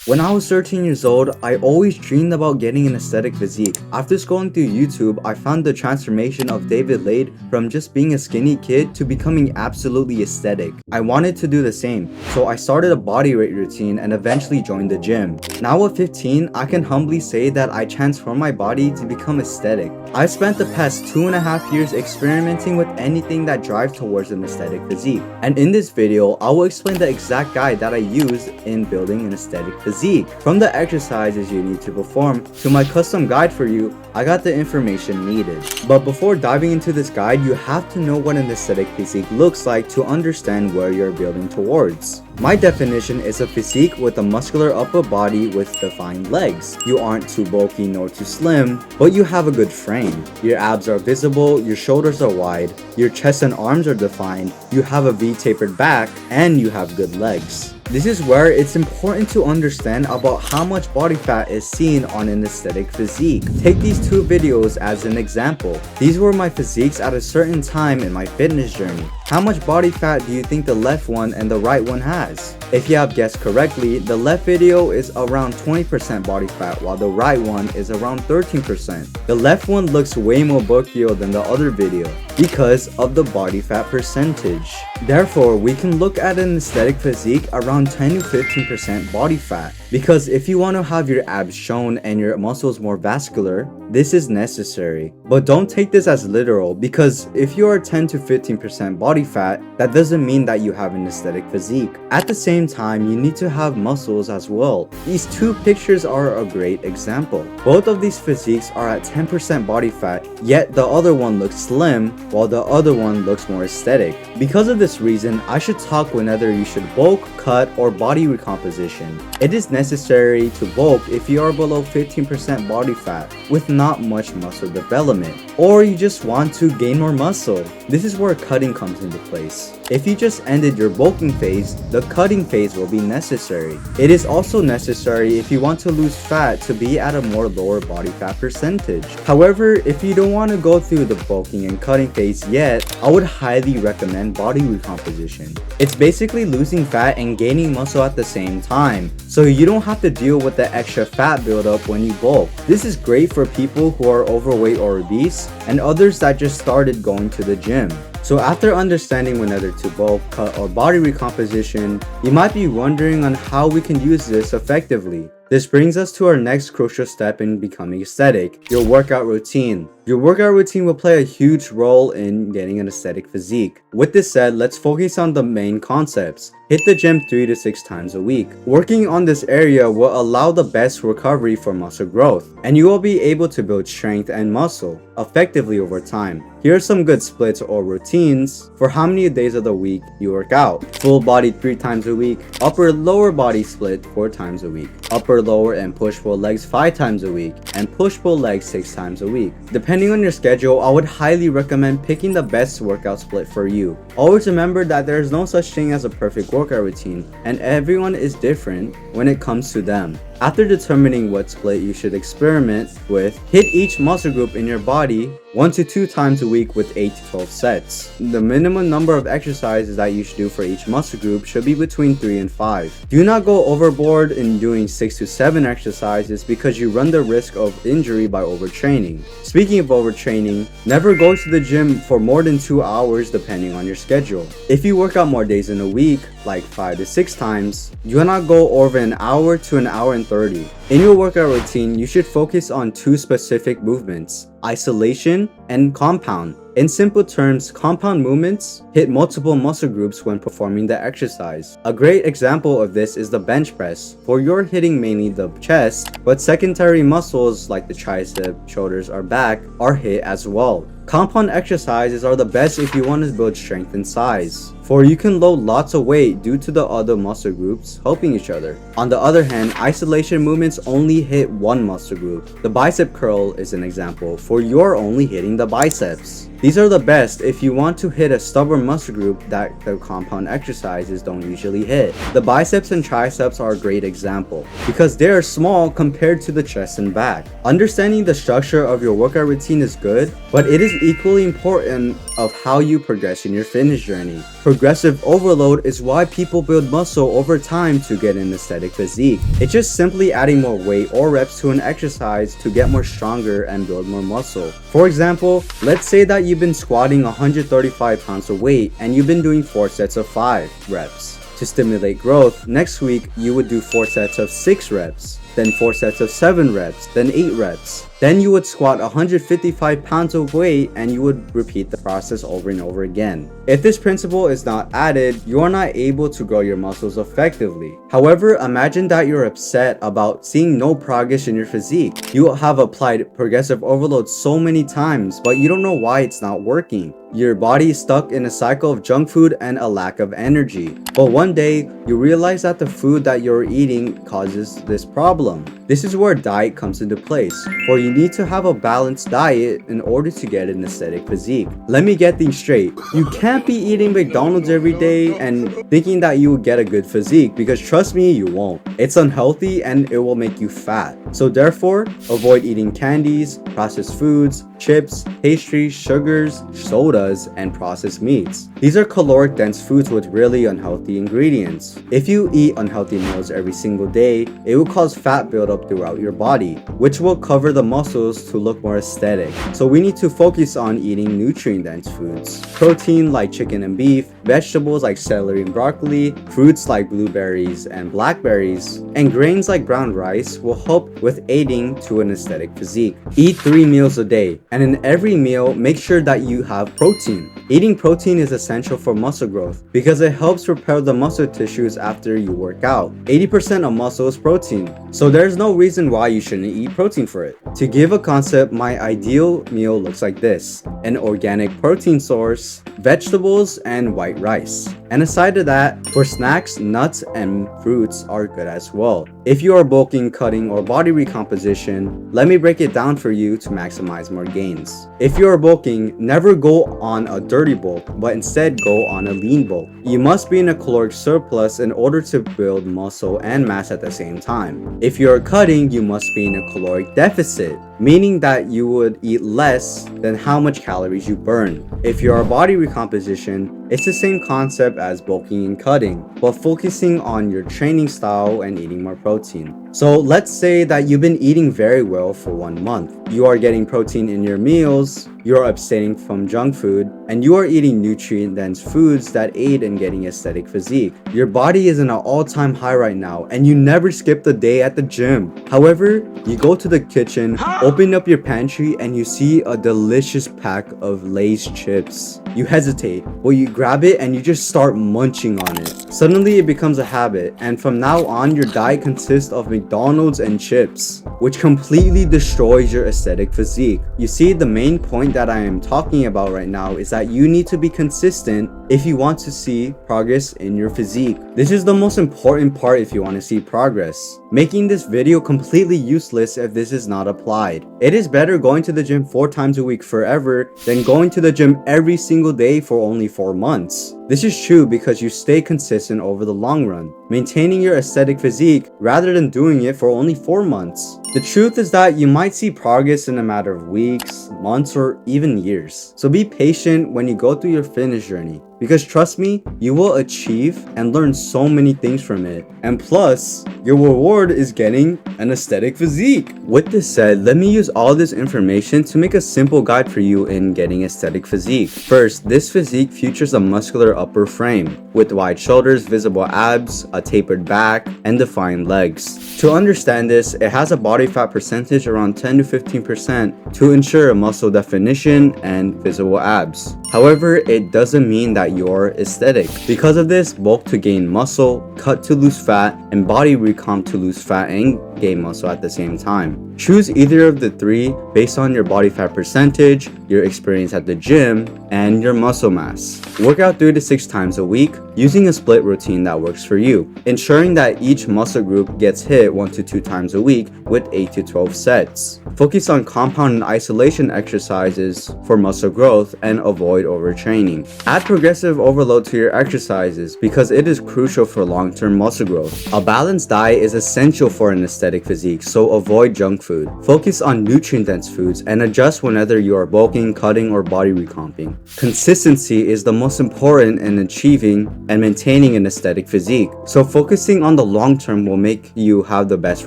When I was 13 years old, I always dreamed about getting an aesthetic physique. After scrolling through YouTube, I found the transformation of David Lade from just being a skinny kid to becoming absolutely aesthetic. I wanted to do the same, so I started a body weight routine and eventually joined the gym. Now at 15, I can humbly say that I transformed my body to become aesthetic. I've spent the past 2.5 years experimenting with anything that drives towards an aesthetic physique. And in this video, I will explain the exact guide that I use in building an aesthetic physique. From the exercises you need to perform to my custom guide for you, I got the information needed. But before diving into this guide, you have to know what an aesthetic physique looks like to understand where you're building towards. My definition is a physique with a muscular upper body with defined legs. You aren't too bulky nor too slim, but you have a good frame. Your abs are visible, your shoulders are wide, your chest and arms are defined, you have a V-tapered back, and you have good legs. This is where it's important to understand about how much body fat is seen on an aesthetic physique. Take these two videos as an example. These were my physiques at a certain time in my fitness journey. How much body fat do you think the left one and the right one has? If you have guessed correctly, the left video is around 20% body fat while the right one is around 13%. The left one looks way more bulkier than the other video because of the body fat percentage. Therefore, we can look at an aesthetic physique around 10 to 15% body fat. Because if you want to have your abs shown and your muscles more vascular, this is necessary. But don't take this as literal, because if you are 10 to 15% body fat, that doesn't mean that you have an aesthetic physique. At the same time, you need to have muscles as well. These two pictures are a great example. Both of these physiques are at 10% body fat, yet the other one looks slim while the other one looks more aesthetic. Because of this reason, I should talk whether you should bulk, cut, or body recomposition. It is necessary to bulk if you are below 15% body fat with not much muscle development, or you just want to gain more muscle. This is where cutting comes into place. If you just ended your bulking phase, the cutting phase will be necessary. It is also necessary if you want to lose fat to be at a more lower body fat percentage. However, if you don't want to go through the bulking and cutting phase yet, I would highly recommend body recomposition. It's basically losing fat and gaining muscle at the same time, so you don't have to deal with the extra fat buildup when you bulk. This is great for people who are overweight or obese and others that just started going to the gym. So after understanding whether to bulk, cut, or body recomposition, you might be wondering on how we can use this effectively. This brings us to our next crucial step in becoming aesthetic, your workout routine. Your workout routine will play a huge role in getting an aesthetic physique. With this said, let's focus on the main concepts. Hit the gym 3 to 6 times a week. Working on this area will allow the best recovery for muscle growth, and you will be able to build strength and muscle effectively over time. Here are some good splits or routines for how many days of the week you work out. Full body 3 times a week, upper lower body split 4 times a week, upper lower and push-pull legs 5 times a week, and push-pull legs 6 times a week. Depending on your schedule, I would highly recommend picking the best workout split for you. Always remember that there is no such thing as a perfect workout routine, and everyone is different when it comes to them. After determining what split you should experiment with, hit each muscle group in your body 1 to 2 times a week with 8 to 12 sets. The minimum number of exercises that you should do for each muscle group should be between 3 and 5. Do not go overboard in doing 6 to 7 exercises because you run the risk of injury by overtraining. Speaking of overtraining, never go to the gym for more than 2 hours depending on your schedule. If you work out more days in a week, like 5 to 6 times, do not go over an hour to an hour and 30. In your workout routine, you should focus on 2 specific movements: isolation and compound. In simple terms, compound movements hit multiple muscle groups when performing the exercise. A great example of this is the bench press, for you're hitting mainly the chest, but secondary muscles like the tricep, shoulders, or back are hit as well. Compound exercises are the best if you want to build strength and size, for you can load lots of weight due to the other muscle groups helping each other. On the other hand, isolation movements only hit one muscle group. The bicep curl is an example, for you're only hitting the biceps. These are the best if you want to hit a stubborn muscle group that the compound exercises don't usually hit. The biceps and triceps are a great example because they are small compared to the chest and back. Understanding the structure of your workout routine is good, but it is equally important of how you progress in your fitness journey. Progressive overload is why people build muscle over time to get an aesthetic physique. It's just simply adding more weight or reps to an exercise to get more stronger and build more muscle. For example, let's say that you've been squatting 135 pounds of weight and you've been doing 4 sets of 5 reps. To stimulate growth, next week you would do 4 sets of 6 reps, then 4 sets of 7 reps, then 8 reps. Then you would squat 155 pounds of weight and you would repeat the process over and over again. If this principle is not added, you are not able to grow your muscles effectively. However, imagine that you're upset about seeing no progress in your physique. You have applied progressive overload so many times, but you don't know why it's not working. Your body is stuck in a cycle of junk food and a lack of energy. But one day, you realize that the food that you're eating causes this problem. This is where diet comes into place, for you need to have a balanced diet in order to get an aesthetic physique. Let me get things straight. You can't be eating McDonald's every day and thinking that you will get a good physique, because trust me, you won't. It's unhealthy and it will make you fat. So therefore, avoid eating candies, processed foods, chips, pastries, sugars, sodas, and processed meats. These are caloric dense foods with really unhealthy ingredients. If you eat unhealthy meals every single day, it will cause fat buildup throughout your body, which will cover the muscles to look more aesthetic. So we need to focus on eating nutrient dense foods. Protein like chicken and beef, vegetables like celery and broccoli, fruits like blueberries and blackberries, and grains like brown rice will help with aiding to an aesthetic physique. Eat 3 meals a day, and in every meal, make sure that you have protein. Eating protein is essential for muscle growth because it helps repair the muscle tissues after you work out. 80% of muscle is protein, so there's no reason why you shouldn't eat protein for it. To give a concept, my ideal meal looks like this: an organic protein source, vegetables, and white rice. And aside of that, for snacks, nuts and fruits are good as well. If you are bulking, cutting, or body recomposition, let me break it down for you to maximize more gains. If you are bulking, never go on a dirty bulk, but instead go on a lean bulk. You must be in a caloric surplus in order to build muscle and mass at the same time. If you are cutting, you must be in a caloric deficit, meaning that you would eat less than how much calories you burn. If you are body recomposition, it's the same concept as bulking and cutting, but focusing on your training style and eating more protein. So let's say that you've been eating very well for 1 month. You are getting protein in your meals, you are abstaining from junk food, and you are eating nutrient-dense foods that aid in getting aesthetic physique. Your body is in an all-time high right now, and you never skip a day at the gym. However, you go to the kitchen, open up your pantry, and you see a delicious pack of Lay's chips. You hesitate, but you grab it and you just start munching on it. Suddenly it becomes a habit, and from now on your diet consists of McDonald's and chips, which completely destroys your aesthetic physique. You see, the main point that I am talking about right now is that you need to be consistent if you want to see progress in your physique. This is the most important part if you want to see progress, making this video completely useless if this is not applied. It is better going to the gym 4 times a week forever than going to the gym every single day for only 4 months. This is true because you stay consistent over the long run, maintaining your aesthetic physique rather than doing it for only 4 months. The truth is that you might see progress in a matter of weeks, months, or even years. So be patient when you go through your fitness journey, because trust me, you will achieve and learn so many things from it. And plus, your reward is getting an aesthetic physique. With this said, let me use all this information to make a simple guide for you in getting aesthetic physique. First, this physique features a muscular upper frame with wide shoulders, visible abs, a tapered back, and defined legs. To understand this, it has a body fat percentage around 10 to 15% to ensure a muscle definition and visible abs. However, it doesn't mean that you're aesthetic. Because of this, bulk to gain muscle, cut to lose fat, and body recomp to lose fat and gain muscle at the same time. Choose either of the 3 based on your body fat percentage, your experience at the gym, and your muscle mass. Work out 3 to 6 times a week using a split routine that works for you, ensuring that each muscle group gets hit 1 to 2 times a week with 8 to 12 sets. Focus on compound and isolation exercises for muscle growth and avoid avoid overtraining. Add progressive overload to your exercises because it is crucial for long-term muscle growth. A balanced diet is essential for an aesthetic physique, so avoid junk food. Focus on nutrient-dense foods and adjust whenever you are bulking, cutting, or body recomping. Consistency is the most important in achieving and maintaining an aesthetic physique, so focusing on the long term will make you have the best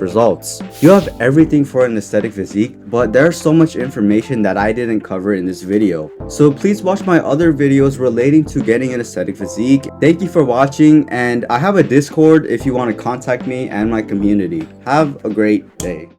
results. You have everything for an aesthetic physique, but there's so much information that I didn't cover in this video. So please watch my other videos relating to getting an aesthetic physique. Thank you for watching, and I have a Discord if you want to contact me and my community. Have a great day.